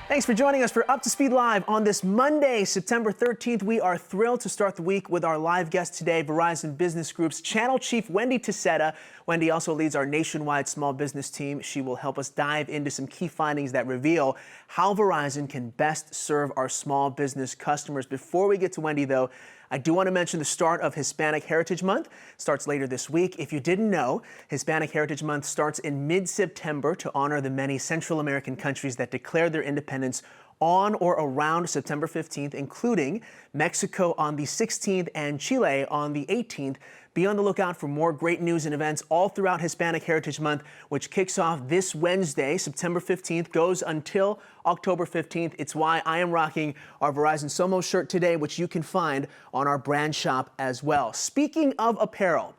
Thanks for joining us for Up to Speed Live on this Monday, September 13th. We are thrilled to start the week with our live guest today, Verizon Business Group's Channel Chief, Wendy Taccetta. Wendy also leads our nationwide small business team. She will help us dive into some key findings that reveal how Verizon can best serve our small business customers. Before we get to Wendy, though, I do want to mention the start of Hispanic Heritage Month. Starts later this week. If you didn't know, Hispanic Heritage Month starts in mid-September to honor the many Central American countries that declared their independence on or around September 15th, including Mexico on the 16th and Chile on the 18th. Be on the lookout for more great news and events all throughout Hispanic Heritage Month, which kicks off this Wednesday, September 15th, goes until October 15th. It's why I am rocking our Verizon Somo shirt today, which you can find on our brand shop as well. Speaking of apparel,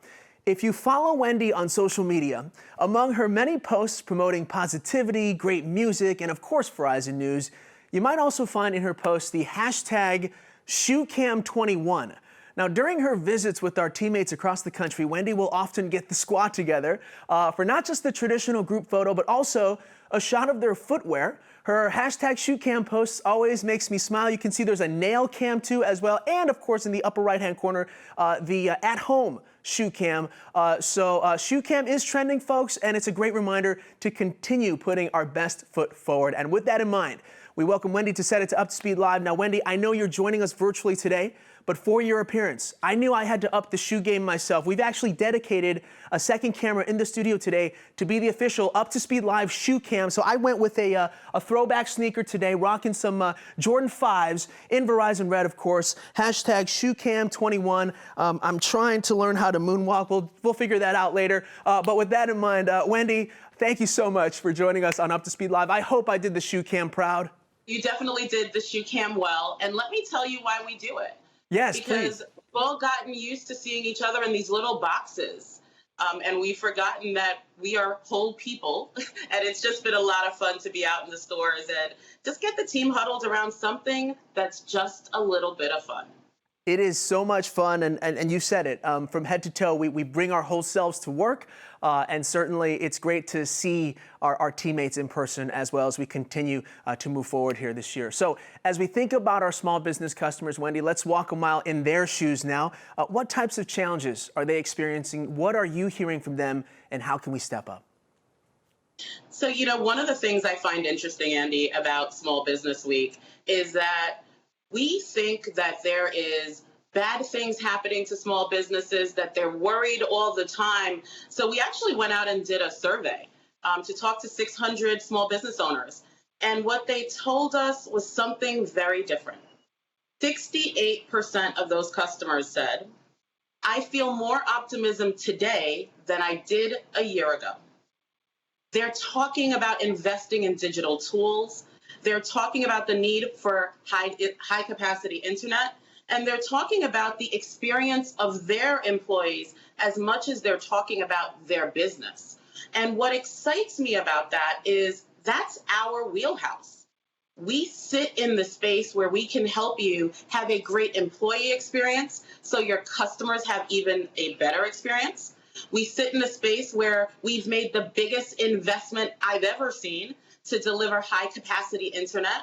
if you follow Wendy on social media, among her many posts promoting positivity, great music, and of course Verizon news, you might also find in her posts the hashtag ShoeCam21. Now, during her visits with our teammates across the country, Wendy will often get the squad together for not just the traditional group photo, but also a shot of their footwear. Her hashtag ShoeCam posts always makes me smile. You can see there's a nail cam too as well. And of course, in the upper right-hand corner, the at-home ShoeCam. So ShoeCam is trending, folks, and it's a great reminder to continue putting our best foot forward. And with that in mind, we welcome Wendy Taccetta to Up to Speed Live. Now, Wendy, I know you're joining us virtually today, but for your appearance, I knew I had to up the shoe game myself. We've actually dedicated a second camera in the studio today to be the official Up to Speed Live shoe cam. So I went with a throwback sneaker today, rocking some Jordan 5s in Verizon Red, of course. Hashtag ShoeCam21. I'm trying to learn how to moonwalk. We'll figure that out later. But with that in mind, Wendy, thank you so much for joining us on Up to Speed Live. I hope I did the shoe cam proud. You definitely did the shoe cam well. And let me tell you why we do it. Yes, because please. we've all gotten used to seeing each other in these little boxes. And we've forgotten that we are whole people. And it's just been a lot of fun to be out in the stores and just get the team huddled around something that's just a little bit of fun. It is so much fun, and you said it, from head to toe, we bring our whole selves to work, and certainly it's great to see our teammates in person as well as we continue to move forward here this year. So as we think about our small business customers, Wendy, let's walk a mile in their shoes now. What types of challenges are they experiencing? What are you hearing from them, and how can we step up? So, one of the things I find interesting, Andy, about Small Business Week is that we think that there is bad things happening to small businesses, that they're worried all the time. So we actually went out and did a survey to talk to 600 small business owners. And what they told us was something very different. 68% of those customers said, I feel more optimism today than I did a year ago. They're talking about investing in digital tools. They're talking about the need for high capacity internet, and they're talking about the experience of their employees as much as they're talking about their business. And what excites me about that is that's our wheelhouse. We sit in the space where we can help you have a great employee experience so your customers have even a better experience. We sit in a space where we've made the biggest investment I've ever seen to deliver high capacity internet.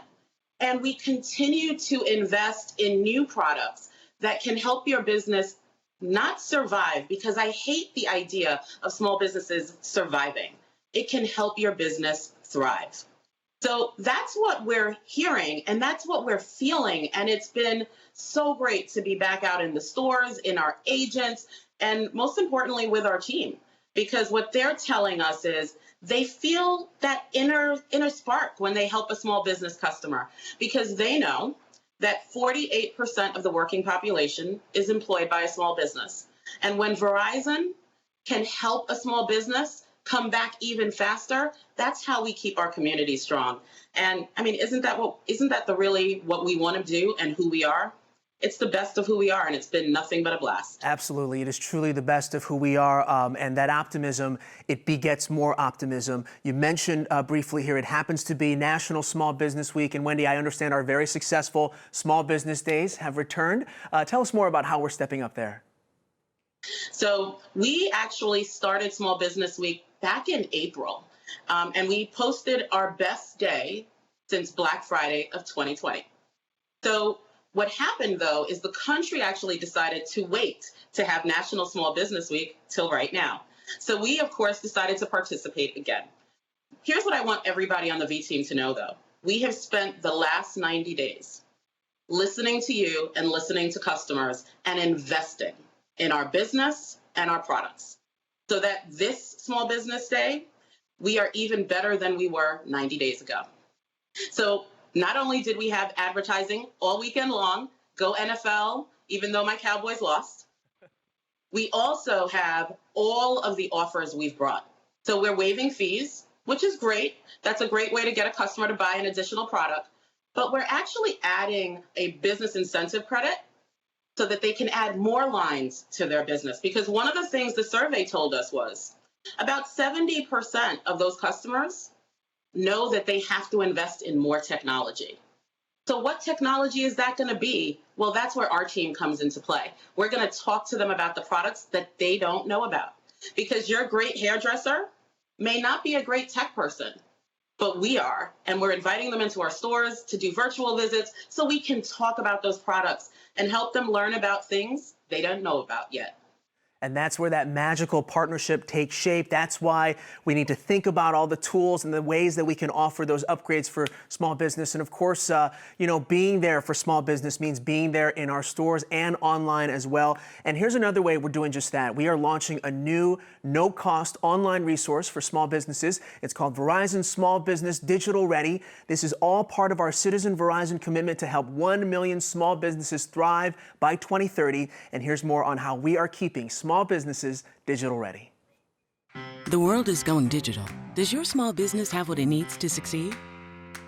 And we continue to invest in new products that can help your business not survive, because I hate the idea of small businesses surviving. It can help your business thrive. So that's what we're hearing and that's what we're feeling. And it's been so great to be back out in the stores, in our agents, and most importantly with our team, because what they're telling us is they feel that inner spark when they help a small business customer, because they know that 48% of the working population is employed by a small business. And when Verizon can help a small business come back even faster, that's how we keep our community strong. And I mean, isn't that really what we want to do and who we are? It's the best of who we are, and it's been nothing but a blast. Absolutely. It is truly the best of who we are, and that optimism, it begets more optimism. You mentioned briefly here, it happens to be National Small Business Week, and Wendy, I understand our very successful Small Business Days have returned. Tell us more about how we're stepping up there. So we actually started Small Business Week back in April, and we posted our best day since Black Friday of 2020. So what happened though is the country actually decided to wait to have National Small Business Week till right now. So we of course decided to participate again. Here's what I want everybody on the V team to know though. We have spent the last 90 days listening to you and listening to customers and investing in our business and our products so that this Small Business Day, we are even better than we were 90 days ago. So not only did we have advertising all weekend long, go NFL, even though my Cowboys lost, we also have all of the offers we've brought. So we're waiving fees, which is great. That's a great way to get a customer to buy an additional product. But we're actually adding a business incentive credit so that they can add more lines to their business. Because one of the things the survey told us was about 70% of those customers know that they have to invest in more technology. So what technology is that going to be? Well, that's where our team comes into play. We're going to talk to them about the products that they don't know about. Because your great hairdresser may not be a great tech person, but we are, and we're inviting them into our stores to do virtual visits so we can talk about those products and help them learn about things they don't know about yet. And that's where that magical partnership takes shape. That's why we need to think about all the tools and the ways that we can offer those upgrades for small business. And of course, being there for small business means being there in our stores and online as well. And here's another way we're doing just that. We are launching a new no-cost online resource for small businesses. It's called Verizon Small Business Digital Ready. This is all part of our Citizen Verizon commitment to help 1 million small businesses thrive by 2030. And here's more on how we are keeping small businesses digital ready. The world is going digital. Does your small business have what it needs to succeed?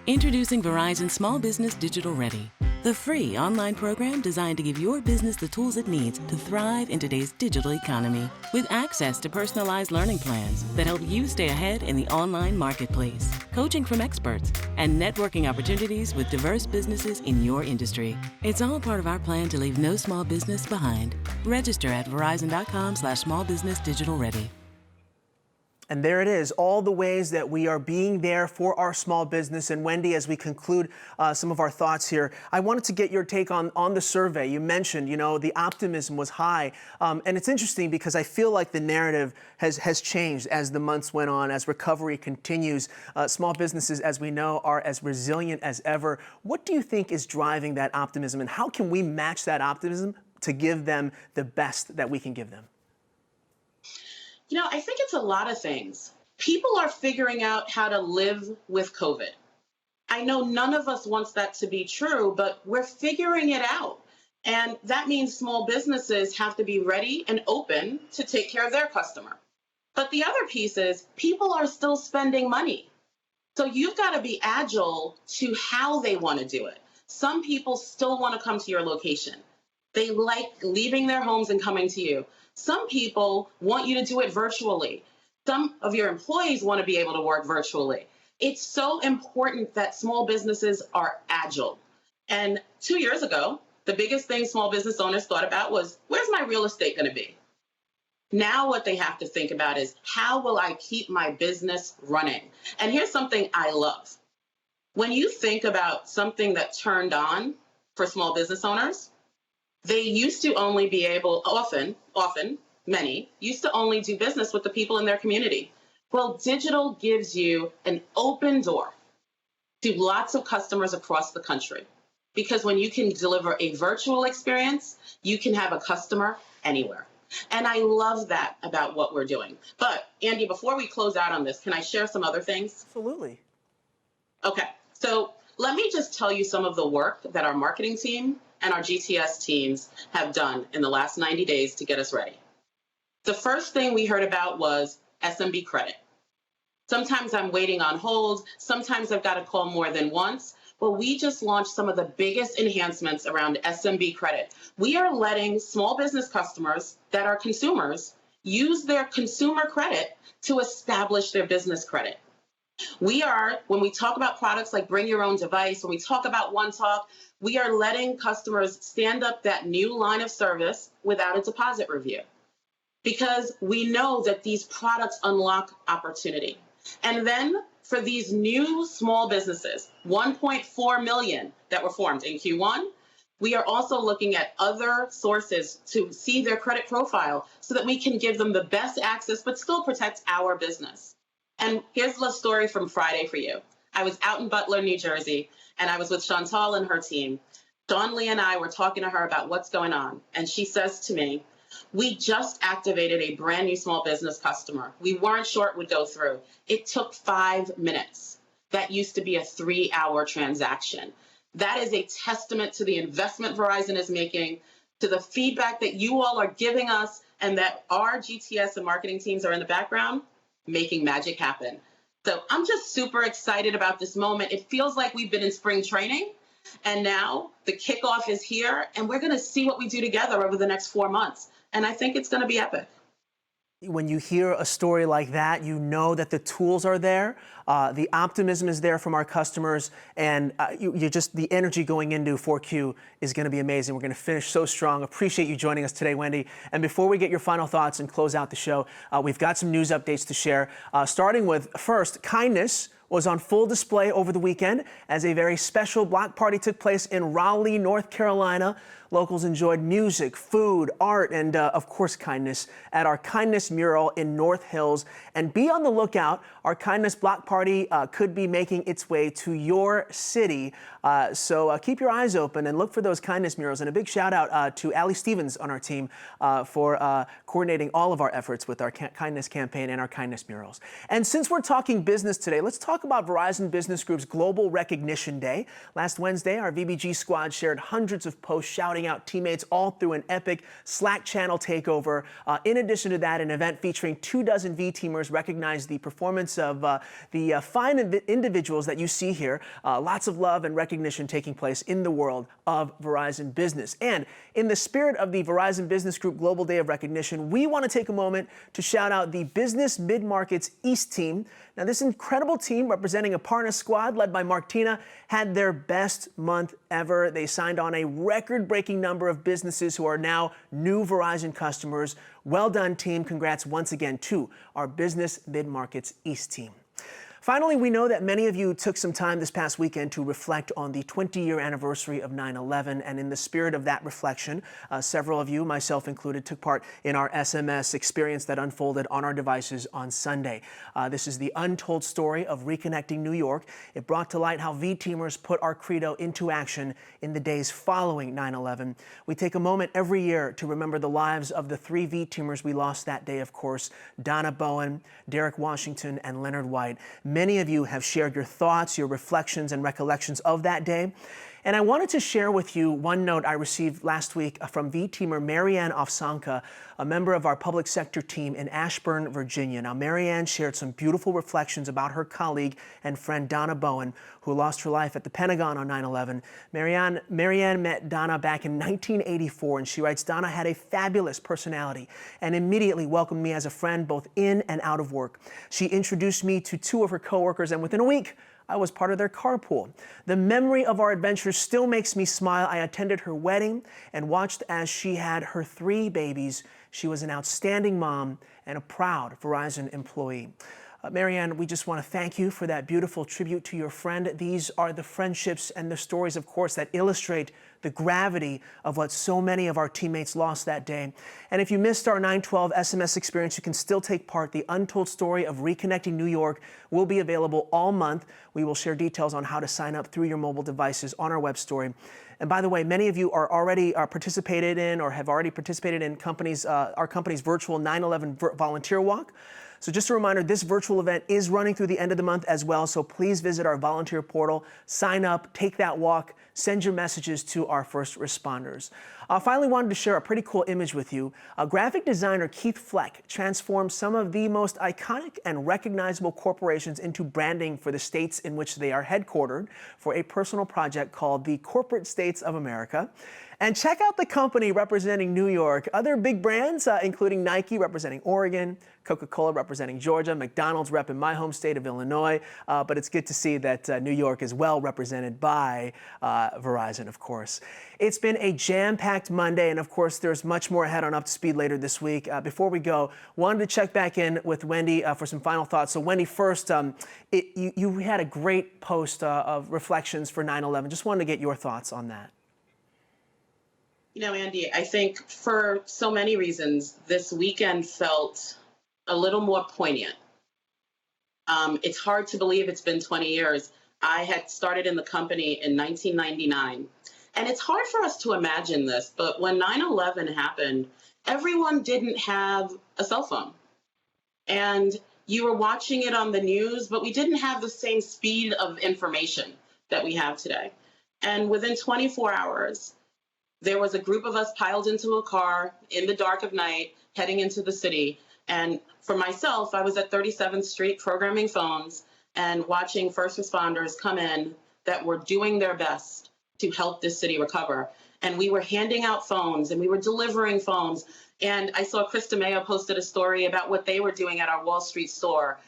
Introducing Verizon Small Business Digital Ready, the free online program designed to give your business the tools it needs to thrive in today's digital economy. With access to personalized learning plans that help you stay ahead in the online marketplace, coaching from experts, and networking opportunities with diverse businesses in your industry. It's all part of our plan to leave no small business behind. Register at verizon.com/smallbusinessdigitalready. And there it is, all the ways that we are being there for our small business. And Wendy, as we conclude some of our thoughts here, I wanted to get your take on the survey. You mentioned, the optimism was high. And it's interesting because I feel like the narrative has changed as the months went on, as recovery continues. Small businesses, as we know, are as resilient as ever. What do you think is driving that optimism, and how can we match that optimism to give them the best that we can give them? I think it's a lot of things. People are figuring out how to live with COVID. I know none of us wants that to be true, but we're figuring it out. And that means small businesses have to be ready and open to take care of their customer. But the other piece is people are still spending money. So you've got to be agile to how they want to do it. Some people still want to come to your location. They like leaving their homes and coming to you. Some people want you to do it virtually. Some of your employees want to be able to work virtually. It's so important that small businesses are agile. And 2 years ago, the biggest thing small business owners thought about was, where's my real estate going to be? Now what they have to think about is, how will I keep my business running? And here's something I love. When you think about something that turned on for small business owners, they used to only be able, many used to only do business with the people in their community. Well, digital gives you an open door to lots of customers across the country. Because when you can deliver a virtual experience, you can have a customer anywhere. And I love that about what we're doing. But Andy, before we close out on this, can I share some other things? Absolutely. Okay, so let me just tell you some of the work that our marketing team and our GTS teams have done in the last 90 days to get us ready. The first thing we heard about was SMB credit. Sometimes I'm waiting on hold. Sometimes I've got to call more than once. Well, we just launched some of the biggest enhancements around SMB credit. We are letting small business customers that are consumers use their consumer credit to establish their business credit. When we talk about products like Bring Your Own Device, when we talk about One Talk, we are letting customers stand up that new line of service without a deposit review, because we know that these products unlock opportunity. And then for these new small businesses, 1.4 million that were formed in Q1. We are also looking at other sources to see their credit profile so that we can give them the best access, but still protect our business. And here's the story from Friday for you. I was out in Butler, New Jersey, and I was with Chantal and her team. Dawn Lee and I were talking to her about what's going on. And she says to me, we just activated a brand new small business customer. We weren't sure it would go through. It took 5 minutes. That used to be a 3-hour transaction. That is a testament to the investment Verizon is making, to the feedback that you all are giving us, and that our GTS and marketing teams are in the background making magic happen. So I'm just super excited about this moment. It feels like we've been in spring training, and now the kickoff is here, and we're going to see what we do together over the next 4 months. And I think it's going to be epic. When you hear a story like that, you know that the tools are there, the optimism is there from our customers, and you just the energy going into 4Q is going to be amazing. We're going to finish so strong. Appreciate you joining us today, Wendy. And before we get your final thoughts and close out the show, we've got some news updates to share, starting with, first, kindness was on full display over the weekend as a very special block party took place in Raleigh, North Carolina. Locals enjoyed music, food, art, and, of course, kindness at our Kindness mural in North Hills. And be on the lookout. Our Kindness block party could be making its way to your city. So keep your eyes open and look for those kindness murals. And a big shout out to Allie Stevens on our team for coordinating all of our efforts with our kindness campaign and our kindness murals. And since we're talking business today, let's talk about Verizon Business Group's Global Recognition Day. Last Wednesday, our VBG squad shared hundreds of posts shouting out teammates all through an epic Slack channel takeover. In addition to that, an event featuring 24 V-teamers recognized the performance of the fine individuals that you see here. Lots of love and recognition taking place in the world of Verizon Business. And in the spirit of the Verizon Business Group Global Day of Recognition, we want to take a moment to shout out the Business Mid-Markets East team. Now, this incredible team representing a partner squad led by Martina had their best month ever. They signed on a record-breaking number of businesses who are now new Verizon customers. Well done, team. Congrats once again to our Business Mid-Markets East team. Finally, we know that many of you took some time this past weekend to reflect on the 20-year anniversary of 9/11, and in the spirit of that reflection, several of you, myself included, took part in our SMS experience that unfolded on our devices on Sunday. This is the untold story of reconnecting New York. It brought to light how V-teamers put our credo into action in the days following 9/11. We take a moment every year to remember the lives of the 3 V-teamers we lost that day, of course, Donna Bowen, Derek Washington, and Leonard White. Many of you have shared your thoughts, your reflections, and recollections of that day. And I wanted to share with you one note I received last week from V-teamer Marianne Ofsanka, a member of our public sector team in Ashburn, Virginia. Now, Marianne shared some beautiful reflections about her colleague and friend Donna Bowen, who lost her life at the Pentagon on 9/11. Marianne met Donna back in 1984, and she writes, Donna had a fabulous personality and immediately welcomed me as a friend both in and out of work. She introduced me to 2 of her coworkers, and within a week, I was part of their carpool. The memory of our adventures still makes me smile. I attended her wedding and watched as she had her 3 babies. She was an outstanding mom and a proud Verizon employee. Marianne, we just want to thank you for that beautiful tribute to your friend. These are the friendships and the stories, of course, that illustrate the gravity of what so many of our teammates lost that day. And if you missed our 9/12 SMS experience, you can still take part. The untold story of reconnecting New York will be available all month. We will share details on how to sign up through your mobile devices on our web story. And by the way, many of you are already participated in or have already participated in our company's virtual 9/11 volunteer walk. So just a reminder, this virtual event is running through the end of the month as well, so please visit our volunteer portal, sign up, take that walk, send your messages to our first responders. I finally wanted to share a pretty cool image with you. Graphic designer Keith Fleck transformed some of the most iconic and recognizable corporations into branding for the states in which they are headquartered for a personal project called the Corporate States of America. And check out the company representing New York. Other big brands, including Nike representing Oregon, Coca-Cola representing Georgia, McDonald's rep in my home state of Illinois. But it's good to see that New York is well represented by Verizon, of course. It's been a jam-packed jam-packed Monday, and of course, there's much more ahead on Up to Speed later this week. Before we go, wanted to check back in with Wendy for some final thoughts. So, Wendy, first, you had a great post of reflections for 9/11. Just wanted to get your thoughts on that. You know, Andy, I think for so many reasons, this weekend felt a little more poignant. It's hard to believe it's been 20 years. I had started in the company in 1999. And it's hard for us to imagine this, but when 9/11 happened, everyone didn't have a cell phone. And you were watching it on the news, but we didn't have the same speed of information that we have today. And within 24 hours, there was a group of us piled into a car in the dark of night, heading into the city. And for myself, I was at 37th Street programming phones and watching first responders come in that were doing their best to help this city recover. And we were handing out phones and we were delivering phones. And I saw Chris DeMeo posted a story about what they were doing at our Wall Street store.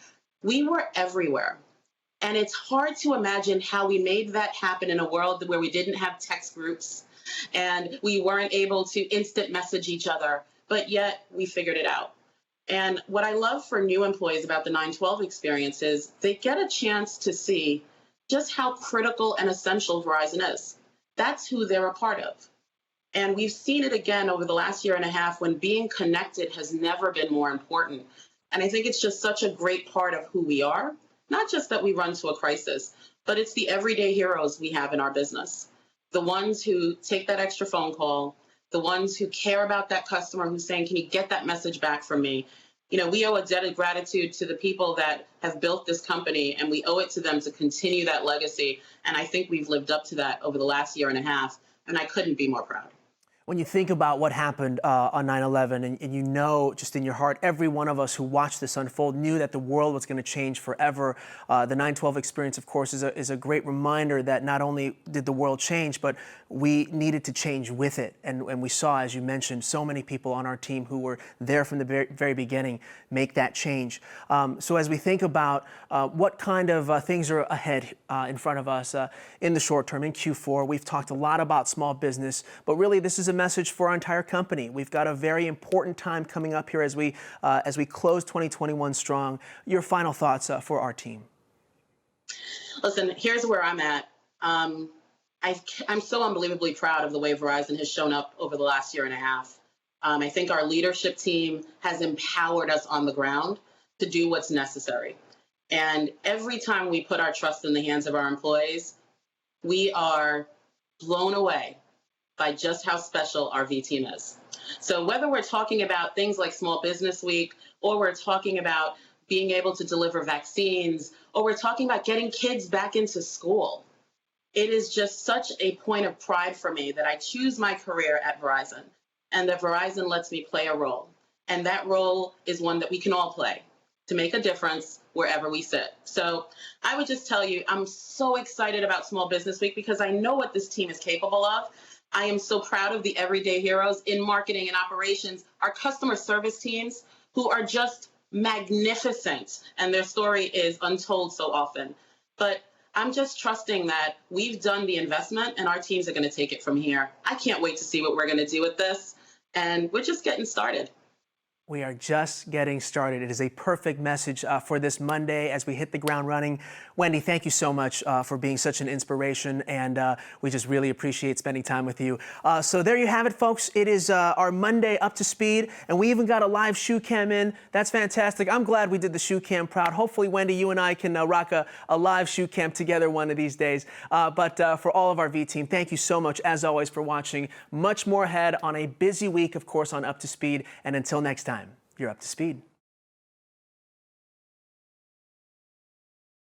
We were everywhere. And it's hard to imagine how we made that happen in a world where we didn't have text groups and we weren't able to instant message each other, but yet we figured it out. And what I love for new employees about the 9/12 experience is they get a chance to see just how critical and essential Verizon is. That's who they're a part of. And we've seen it again over the last year and a half when being connected has never been more important. And I think it's just such a great part of who we are, not just that we run to a crisis, but it's the everyday heroes we have in our business. The ones who take that extra phone call, the ones who care about that customer who's saying, can you get that message back from me? You know, we owe a debt of gratitude to the people that have built this company, and we owe it to them to continue that legacy. And I think we've lived up to that over the last year and a half, and I couldn't be more proud. When you think about what happened on 9/11, and you know just in your heart, every one of us who watched this unfold knew that the world was going to change forever. The 9/12 experience, of course, is a great reminder that not only did the world change, but we needed to change with it. And we saw, as you mentioned, so many people on our team who were there from the very beginning make that change. So as we think about what kind of things are ahead in front of us in the short term, in Q4, we've talked a lot about small business, but really this is a message for our entire company. We've got a very important time coming up here as we close 2021 strong. Your final thoughts for our team? Listen, here's where I'm at. I'm so unbelievably proud of the way Verizon has shown up over the last year and a half. I think our leadership team has empowered us on the ground to do what's necessary. And every time we put our trust in the hands of our employees, we are blown away by just how special our V team is. So whether we're talking about things like Small Business Week, or we're talking about being able to deliver vaccines, or we're talking about getting kids back into school, it is just such a point of pride for me that I choose my career at Verizon and that Verizon lets me play a role. And that role is one that we can all play to make a difference wherever we sit. So I would just tell you, I'm so excited about Small Business Week because I know what this team is capable of. I am so proud of the everyday heroes in marketing and operations, our customer service teams who are just magnificent, and their story is untold so often. But I'm just trusting that we've done the investment and our teams are going to take it from here. I can't wait to see what we're going to do with this, and we're just getting started. We are just getting started. It is a perfect message for this Monday as we hit the ground running. Wendy, thank you so much for being such an inspiration, and we just really appreciate spending time with you. So there you have it, folks. It is our Monday Up to Speed, and we even got a live shoe cam in. That's fantastic. I'm glad we did the shoe cam proud. Hopefully, Wendy, you and I can rock a live shoe cam together one of these days. But for all of our V team, thank you so much, as always, for watching. Much more ahead on a busy week, of course, on Up to Speed. And until next time, you're up to speed.